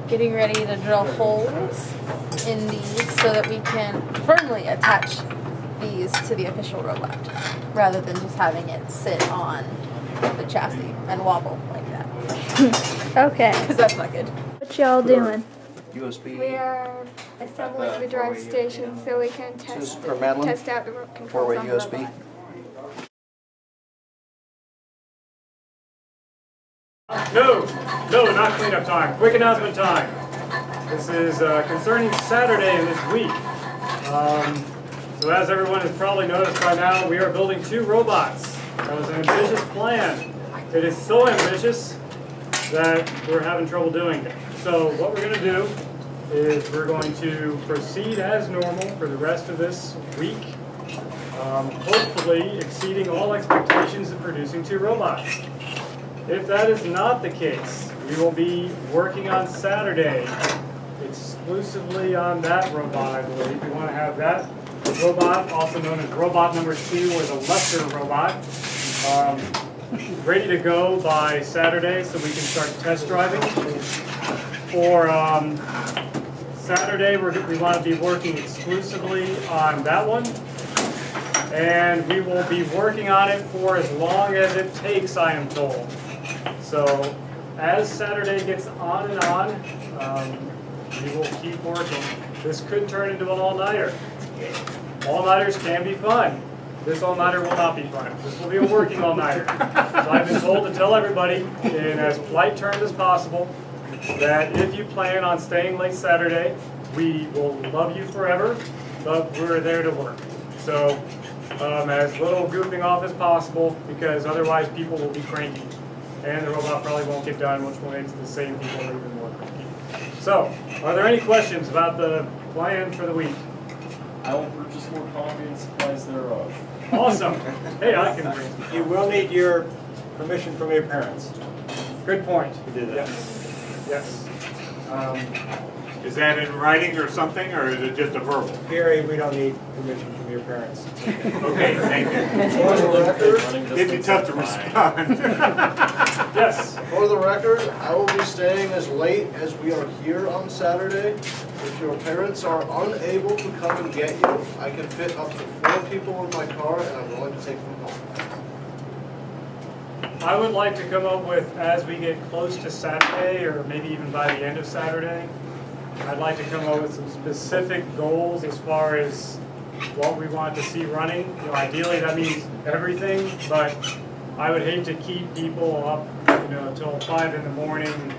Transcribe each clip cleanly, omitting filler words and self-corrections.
Getting ready to drill holes in these so that we can firmly attach these to the official robot rather than just having it sit on the chassis and wobble like that. Okay. Because that's not good. What y'all doing? USB. We are assembling the drive station so we can test for Madeline? test out the controls Four-way on the USB. robot. No, not cleanup time. Quick announcement time. This is concerning Saturday this week. So as everyone has probably noticed by now, we are building 2 robots. That was an ambitious plan. It is so ambitious that we're having trouble doing it. So what we're going to do is we're going to proceed as normal for the rest of this week, hopefully exceeding all expectations and producing 2 robots. If that is not the case, we will be working on Saturday exclusively on that robot, I believe. We want to have that robot, also known as robot number 2 or the Lester robot, ready to go by Saturday so we can start test driving. For Saturday, we want to be working exclusively on that one. And we will be working on it for as long as it takes, I am told. So as Saturday gets on and on, we will keep working. This could turn into an all-nighter. All-nighters can be fun. This all-nighter will not be fun. This will be a working all-nighter. So I've been told to tell everybody in as polite terms as possible that if you plan on staying late Saturday, we will love you forever, but we're there to work. So as little goofing off as possible, because otherwise people will be cranky. And the robot probably won't get done, which will make the same people even more cranky. So, are there any questions about the plan for the week? I will purchase more coffee and supplies thereof. Awesome. Hey, I can bring some. You will need your permission from your parents. Good point. You did that. Yes. Is that in writing or something, or is it just a verbal? Gary, we don't need permission from your parents. Okay, thank you. It'd be tough to respond. Yes. For the record, I will be staying as late as we are here on Saturday. If your parents are unable to come and get you, I can fit up to 4 people in my car, and I'm willing to take them home. I would like to come up with, as we get close to Saturday, or maybe even by the end of Saturday, I'd like to come up with some specific goals as far as what we want to see running. You know, ideally that means everything, but I would hate to keep people up, until 5 in the morning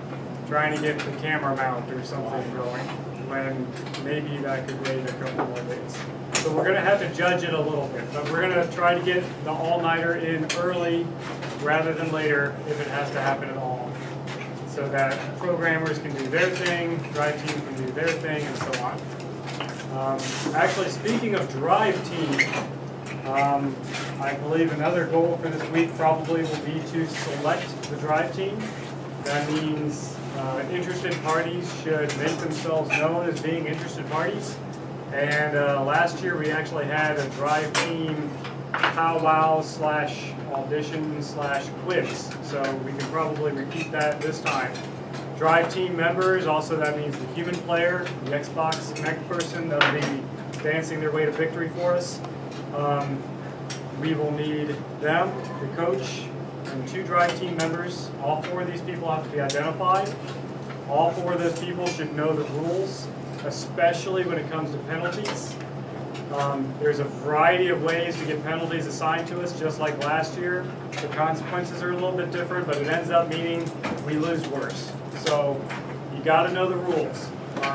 trying to get the camera mount or something going, when maybe that could wait a couple more days. So we're going to have to judge it a little bit, but we're going to try to get the all-nighter in early rather than later if it has to happen at all, so that programmers can do their thing, drive team can do their thing, and so on. Actually, speaking of drive team, I believe another goal for this week probably will be to select the drive team. That means interested parties should make themselves known as being interested parties. And last year we actually had a drive team powwow / audition / quiz. So we can probably repeat that this time. Drive team members, also that means the human player, the Xbox Connect person that'll be dancing their way to victory for us. We will need them, the coach, and 2 drive team members. All 4 of these people have to be identified. All 4 of those people should know the rules, especially when it comes to penalties. There's a variety of ways to get penalties assigned to us, just like last year. The consequences are a little bit different, but it ends up meaning we lose worse. So you got to know the rules.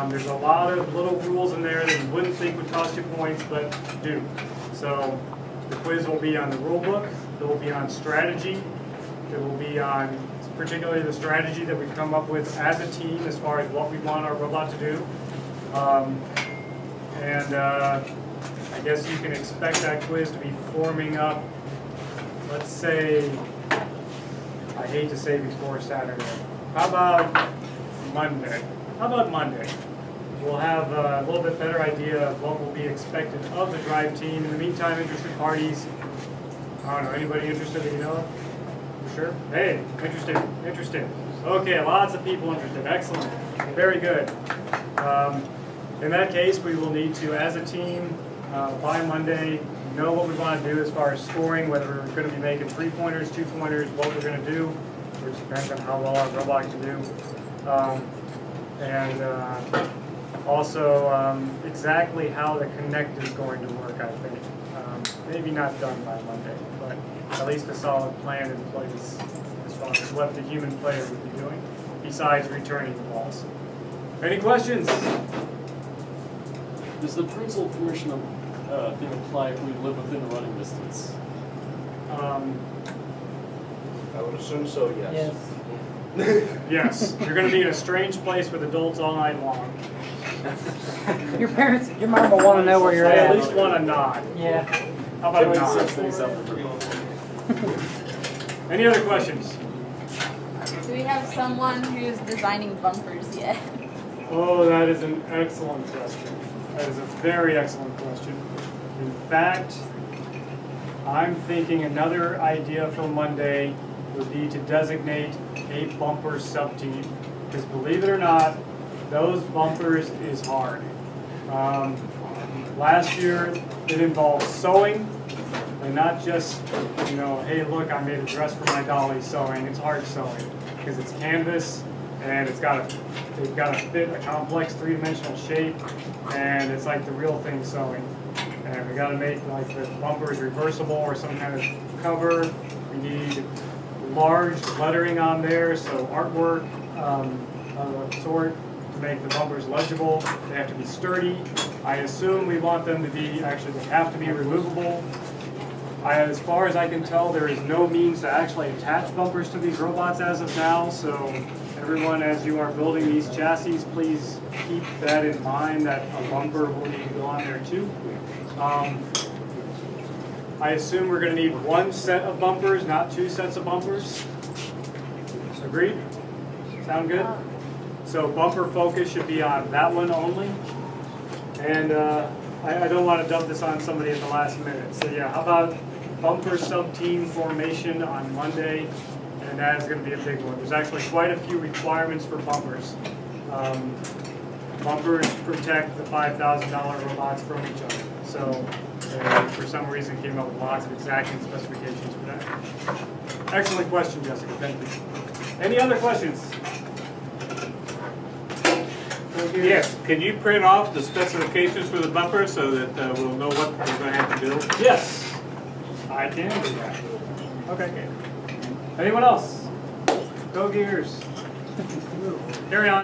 There's a lot of little rules in there that you wouldn't think would cost you points, but do. So the quiz will be on the rule book. It will be on strategy. It will be on particularly the strategy that we've come up with as a team as far as what we want our robot to do. I guess you can expect that quiz to be forming up, let's say, I hate to say before Saturday. How about Monday? We'll have a little bit better idea of what will be expected of the drive team. In the meantime, interested parties, I don't know, anybody interested that you know of? Sure. Hey, interesting, interesting. Okay, lots of people interested. Excellent. Very good. In that case, we will need to, as a team, by Monday, know what we want to do as far as scoring, whether we're going to be making 3-pointers, 2-pointers, what we're going to do, which depends on how well our robot can do. Also exactly how the Connect is going to work, I think. Maybe not done by Monday, but at least a solid plan in place as far as what the human player would be doing, besides returning the balls. Any questions? Does the parental permission thing apply if we live within running distance? I would assume so, yes. Yes. You're going to be in a strange place with adults all night long. Your parents, your mom will want to know where you're I at. at least want a nod. Yeah. How about a Joey nod? sets things up for people. Any other questions? Do we have someone who's designing bumpers yet? Oh, that is an excellent question. That is a very excellent question. In fact, I'm thinking another idea for Monday would be to designate a bumper sub-team. Because believe it or not, those bumpers is hard. Last year, it involved sewing, and not just, you know, hey, look, I made a dress for my dolly sewing. It's hard sewing because it's canvas, and they've got to fit a complex 3-dimensional shape, and it's like the real thing sewing. And we got to make like the bumpers reversible or some kind of cover. We need large lettering on there, so artwork of a sort to make the bumpers legible. They have to be sturdy. I assume we want them to be, actually they have to be removable. As far as I can tell, there is no means to actually attach bumpers to these robots as of now, so everyone, as you are building these chassis, please keep that in mind, that a bumper will need to go on there too. I assume we're going to need 1 set of bumpers, not 2 sets of bumpers. Agreed? Sound good? So bumper focus should be on that one only. And I don't want to dump this on somebody at the last minute. So yeah, how about bumper sub-team formation on Monday? And that is going to be a big one. There's actually quite a few requirements for bumpers. Bumpers protect the $5,000 robots from each other. So for some reason came up with lots of exacting specifications for that. Excellent question, Jessica. Thank you. Any other questions? Yes, can you print off the specifications for the bumper so that we'll know what we're going to have to build? Yes, I can do that. Okay. Anyone else? Go Gears. Carry on.